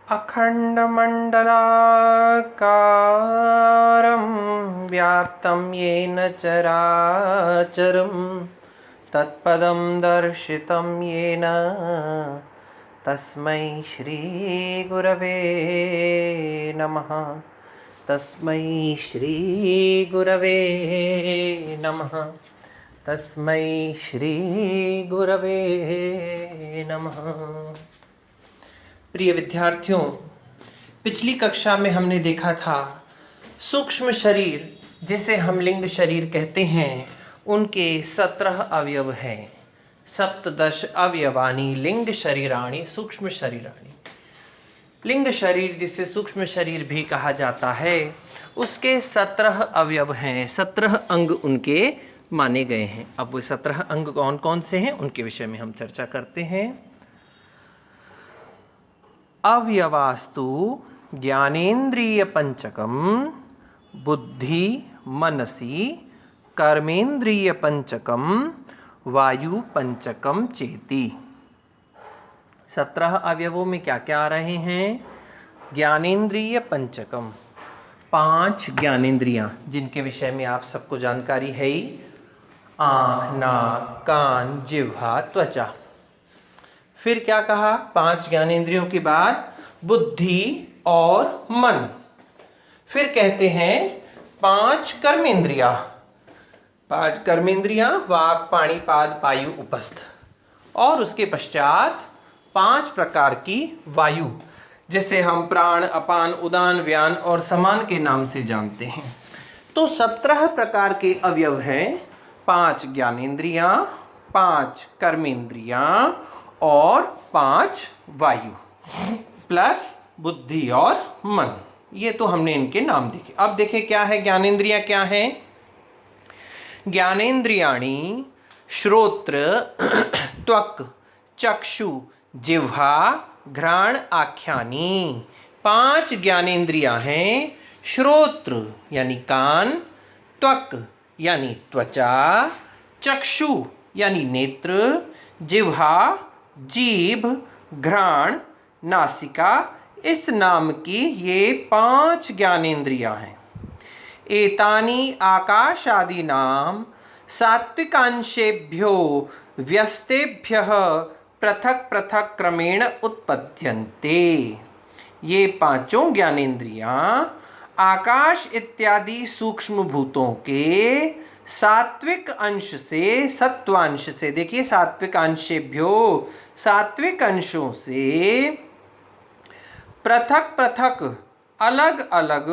अखण्डमण्डलाकारं व्याप्तं येन चराचरं तत्पदं दर्शितं येन तस्मै श्रीगुरवे नमः। तस्मै श्रीगुरवे नमः। तस्मै श्रीगुरवे नमः। प्रिय विद्यार्थियों, पिछली कक्षा में हमने देखा था सूक्ष्म शरीर जिसे हम लिंग शरीर कहते हैं, उनके 17 अवयव हैं। सप्तदश अवयवानी लिंग शरीराणि सूक्ष्म शरीराणि। लिंग शरीर जिसे सूक्ष्म शरीर भी कहा जाता है, उसके 17 अवयव हैं, 17 अंग उनके माने गए हैं। अब वो 17 अंग कौन कौन से हैं, उनके विषय में हम चर्चा करते हैं। अवयवास्तु ज्ञानेन्द्रिय पंचकम बुद्धि मनसी कर्मेंद्रिय पंचकम वायु पंचकम चेति। 17 अवयवों में क्या क्या आ रहे हैं? ज्ञानेन्द्रिय पंचकम, 5 ज्ञानेंद्रियां जिनके विषय में आप सबको जानकारी है ही। आँख, नाक, कान, जिह्वा, त्वचा। फिर क्या कहा? 5 ज्ञानेंद्रियों के बाद बुद्धि और मन। फिर कहते हैं 5 कर्मेंद्रियां। 5 कर्मेंद्रियां वाक, पाणि, पाद, पायु, उपस्थ। और उसके पश्चात 5 प्रकार की वायु, जिसे हम प्राण, अपान, उदान, व्यान और समान के नाम से जानते हैं। तो 17 प्रकार के अवयव हैं। 5 ज्ञानेंद्रियां, 5 कर्मेंद्रियां और 5 वायु प्लस बुद्धि और मन। ये तो हमने इनके नाम देखे। अब देखें क्या है ज्ञानेंद्रियां क्या हैं। ज्ञानेंद्रियाणि श्रोत्र त्वक चक्षु जिह्वा घ्राण आख्यानी। 5 ज्ञानेंद्रियां हैं। श्रोत्र यानी कान, त्वक यानी त्वचा, चक्षु यानी नेत्र, जिह्वा जीभ, घ्राण नासिका, इस नाम की ये 5 ज्ञानेंद्रियां हैं। एतानि आकाशादीनां सात्विकांशेभ्यो व्यस्तेभ्यः पृथक पृथक क्रमेण उत्पद्यन्ते। ये 5 ज्ञानेंद्रियां आकाश इत्यादि सूक्ष्म भूतों के सात्विक अंश से, सत्वांश से, देखिए सात्विक अंशेभ्यो, सात्विक अंशों से पृथक पृथक अलग अलग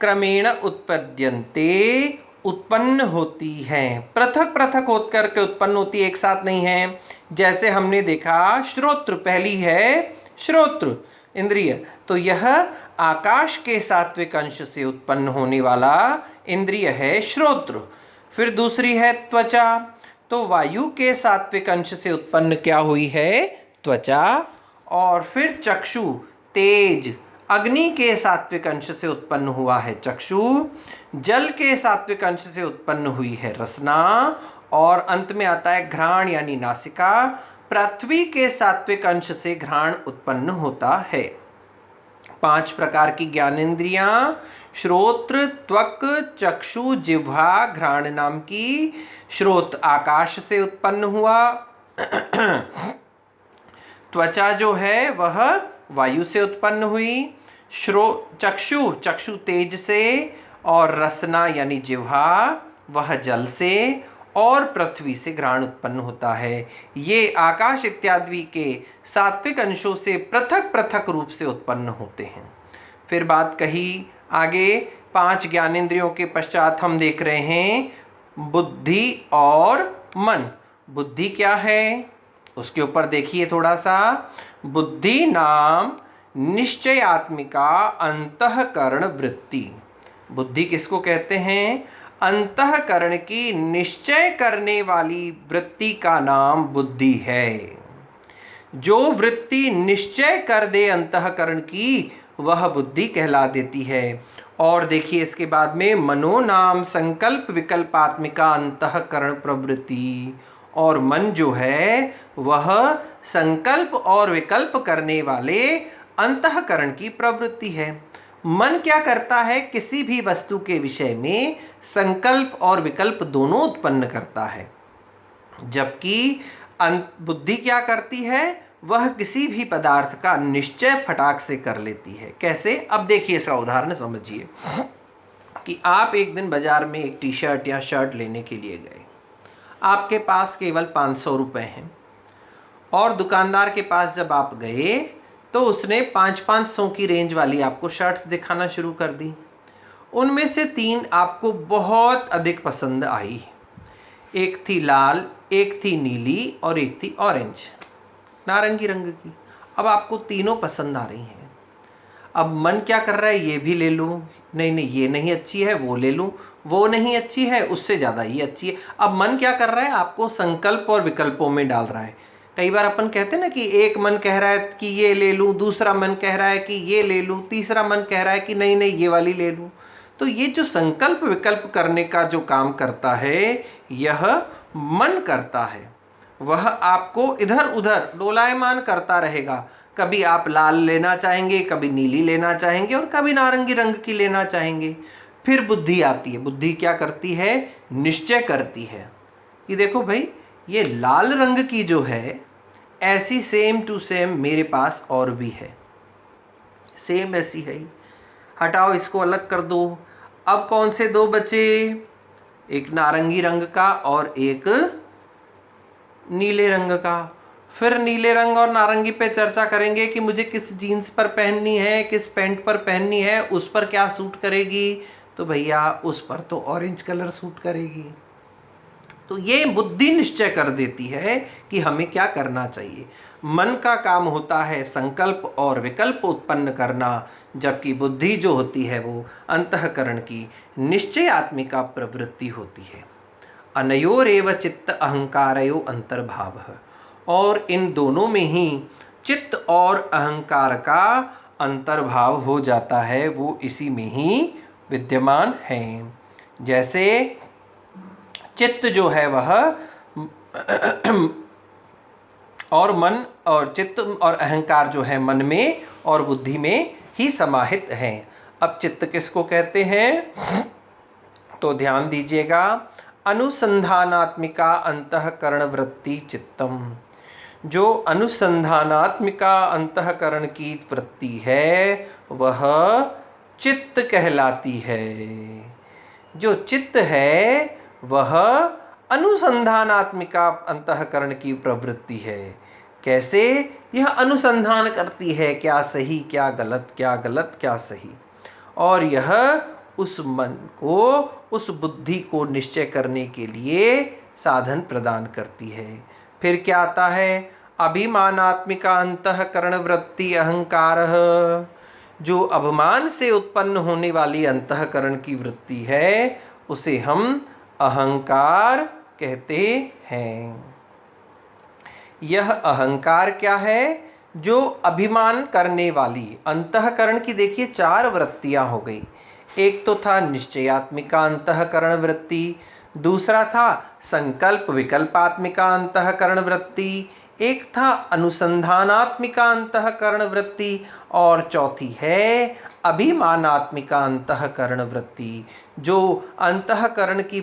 क्रमेण उत्पद्यन्ते, उत्पन्न होती हैं। पृथक पृथक होकर के उत्पन्न होती, एक साथ नहीं है। जैसे हमने देखा श्रोत्र, पहली है श्रोत्र इंद्रिय, तो यह आकाश के सात्विक अंश से उत्पन्न होने वाला इंद्रिय है श्रोत्र। फिर दूसरी है त्वचा, तो वायु के सात्विक अंश से उत्पन्न क्या हुई है? त्वचा। और फिर चक्षु, तेज, अग्नि के सात्विक अंश से उत्पन्न हुआ है चक्षु। जल के सात्विक अंश से उत्पन्न हुई है रसना। और अंत में आता है घ्राण यानी नासिका। पृथ्वी के सात्विक अंश से घ्राण उत्पन्न होता है। 5 प्रकार की ज्ञानेंद्रियां श्रोत्र त्वक चक्षु जिह्वा घ्राण नाम की। श्रोत आकाश से उत्पन्न हुआ, त्वचा जो है वह वायु से उत्पन्न हुई, चक्षु, चक्षु तेज से, और रसना यानी जिह्वा वह जल से, और पृथ्वी से घ्राण उत्पन्न होता है। ये आकाश इत्यादि के सात्विक अंशों से पृथक पृथक रूप से उत्पन्न होते हैं। फिर बात कही आगे 5 ज्ञानेंद्रियों के पश्चात हम देख रहे हैं बुद्धि और मन। बुद्धि क्या है उसके ऊपर देखिए थोड़ा सा। बुद्धि नाम निश्चयात्मिका अंतःकरण वृत्ति। बुद्धि किसको कहते हैं? अंतःकरण की निश्चय करने वाली वृत्ति का नाम बुद्धि है। जो वृत्ति निश्चय कर दे अंतःकरण की, वह बुद्धि कहला देती है। और देखिए इसके बाद में मनो नाम संकल्प विकल्पात्मिका अंतःकरण प्रवृत्ति। और मन जो है वह संकल्प और विकल्प करने वाले अंतःकरण की प्रवृत्ति है। मन क्या करता है? किसी भी वस्तु के विषय में संकल्प और विकल्प दोनों उत्पन्न करता है, जबकि बुद्धि क्या करती है? वह किसी भी पदार्थ का निश्चय फटाक से कर लेती है। कैसे? अब देखिए, इसका उदाहरण समझिए कि आप एक दिन बाजार में एक टी शर्ट या शर्ट लेने के लिए गए। आपके पास केवल 500 रुपये हैं और दुकानदार के पास जब आप गए तो उसने 500 की रेंज वाली आपको शर्ट्स दिखाना शुरू कर दी। उनमें से 3 आपको बहुत अधिक पसंद आई। एक थी लाल, एक थी नीली और एक थी ऑरेंज, नारंगी रंग की। अब आपको तीनों पसंद आ रही हैं। अब मन क्या कर रहा है? ये भी ले लूँ, नहीं नहीं ये नहीं अच्छी है, वो ले लूँ, वो नहीं अच्छी है, उससे ज़्यादा ये अच्छी है। अब मन क्या कर रहा है? आपको संकल्प और विकल्पों में डाल रहा है। कई बार अपन कहते हैं ना कि एक मन कह रहा है कि ये ले लूँ, दूसरा मन कह रहा है कि ये ले लूँ, तीसरा मन कह रहा है कि नहीं नहीं ये वाली ले लूँ। तो ये जो संकल्प विकल्प करने का जो काम करता है, यह मन करता है। वह आपको इधर उधर डोलायमान करता रहेगा। कभी आप लाल लेना चाहेंगे, कभी नीली लेना चाहेंगे और कभी नारंगी रंग की लेना चाहेंगे। फिर बुद्धि आती है। बुद्धि क्या करती है? निश्चय करती है कि देखो भाई, ये लाल रंग की जो है, ऐसी सेम टू सेम मेरे पास और भी है, सेम ऐसी है ही। हटाओ, इसको अलग कर दो। अब कौन से 2 बचे? एक नारंगी रंग का और एक नीले रंग का। फिर नीले रंग और नारंगी पे चर्चा करेंगे कि मुझे किस जीन्स पर पहननी है, किस पैंट पर पहननी है, उस पर क्या सूट करेगी। तो भैया उस पर तो ऑरेंज कलर सूट करेगी। तो ये बुद्धि निश्चय कर देती है कि हमें क्या करना चाहिए। मन का काम होता है संकल्प और विकल्प उत्पन्न करना, जबकि बुद्धि जो होती है वो अंतःकरण की निश्चयात्मिका प्रवृत्ति होती है। अनयोरेव चित्त अहंकारयो अंतर्भावः, और इन दोनों में ही चित्त और अहंकार का अंतर्भाव हो जाता है, वो इसी में ही विद्यमान है। जैसे चित्त जो है वह और मन और चित्त और अहंकार जो है मन में और बुद्धि में ही समाहित हैं। अब चित्त किसको कहते हैं? तो ध्यान दीजिएगा, अनुसंधानात्मिका अंतःकरण वृत्ति चित्तम। जो अनुसंधानात्मिका अंतःकरण की वृत्ति है वह चित्त कहलाती है। जो चित्त है वह अनुसंधानात्मिका अंतःकरण की प्रवृत्ति है। कैसे? यह अनुसंधान करती है, क्या सही क्या गलत, क्या गलत क्या सही, और यह उस मन को, उस बुद्धि को निश्चय करने के लिए साधन प्रदान करती है। फिर क्या आता है? अभिमानात्मिका अंतःकरण वृत्ति अहंकार। जो अभिमान से उत्पन्न होने वाली अंतःकरण की वृत्ति है उसे हम अहंकार कहते हैं। यह अहंकार क्या है? जो अभिमान करने वाली अंतःकरण की, देखिए 4 वृत्तियां हो गई। एक तो था निश्चयात्मिका अंतःकरण वृत्ति, दूसरा था संकल्प विकल्पात्मिका अंतःकरण वृत्ति, एक था अनुसंधानात्मिका अंतःकरण वृत्ति, और चौथी है अभिमानात्मिका अंतःकरण वृत्ति। जो अंतःकरण की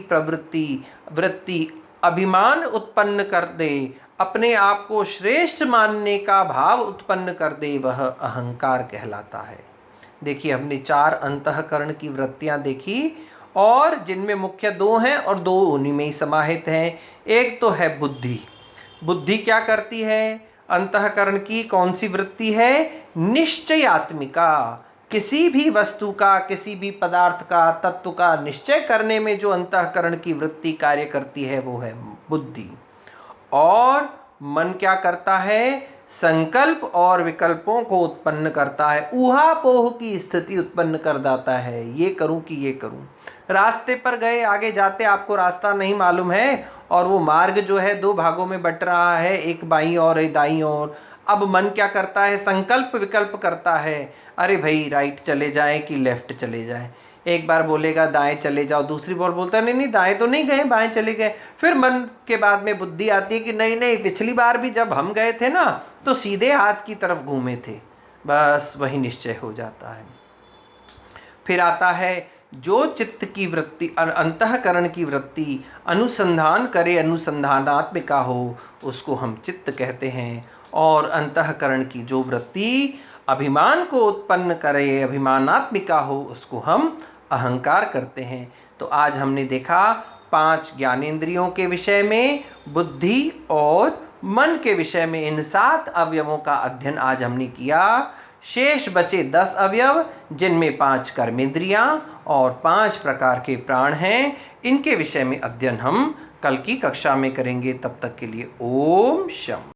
वृत्ति अभिमान उत्पन्न कर दे, अपने आप को श्रेष्ठ मानने का भाव उत्पन्न कर दे, वह अहंकार कहलाता है। देखिए, हमने 4 अंतःकरण की वृत्तियां देखी, और जिनमें मुख्य 2 हैं और 2 उन्हीं में ही समाहित हैं। एक तो है बुद्धि। बुद्धि क्या करती है? अंतःकरण की कौन सी वृत्ति है? निश्चयात्मिका। किसी भी वस्तु का, किसी भी पदार्थ का, तत्व का निश्चय करने में जो अंतःकरण की वृत्ति कार्य करती है वो है बुद्धि। और मन क्या करता है? संकल्प और विकल्पों को उत्पन्न करता है, ऊहापोह की स्थिति उत्पन्न कर देता है, ये करूं कि ये करूं। रास्ते पर गए, आगे जाते आपको रास्ता नहीं मालूम है और वो मार्ग जो है 2 भागों में बट रहा है, एक बाईं और एक दाईं ओर। अब मन क्या करता है? संकल्प विकल्प करता है, अरे भाई राइट चले जाएं कि लेफ्ट चले जाएं। एक बार बोलेगा दाएं चले जाओ, दूसरी बार बोलता है नहीं नहीं दाएं तो नहीं गए, बाएं चले गए। फिर मन के बाद में बुद्धि आती है कि नहीं नहीं, पिछली बार भी जब हम गए थे ना तो सीधे हाथ की तरफ घूमे थे, बस वही निश्चय हो जाता है। फिर आता है जो चित्त की वृत्ति अंतःकरण की वृत्ति अनुसंधान करे, अनुसंधानात्मिका हो, उसको हम चित्त कहते हैं। और अंतःकरण की जो वृत्ति अभिमान को उत्पन्न करे, अभिमानात्मिका हो, उसको हम अहंकार करते हैं। तो आज हमने देखा 5 ज्ञानेंद्रियों के विषय में, बुद्धि और मन के विषय में इन 7 अवयवों का अध्ययन आज हमने किया। शेष बचे 10 अवयव, जिनमें 5 कर्मेंद्रियां और 5 प्रकार के प्राण हैं। इनके विषय में अध्ययन हम कल की कक्षा में करेंगे। तब तक के लिए ओम शम।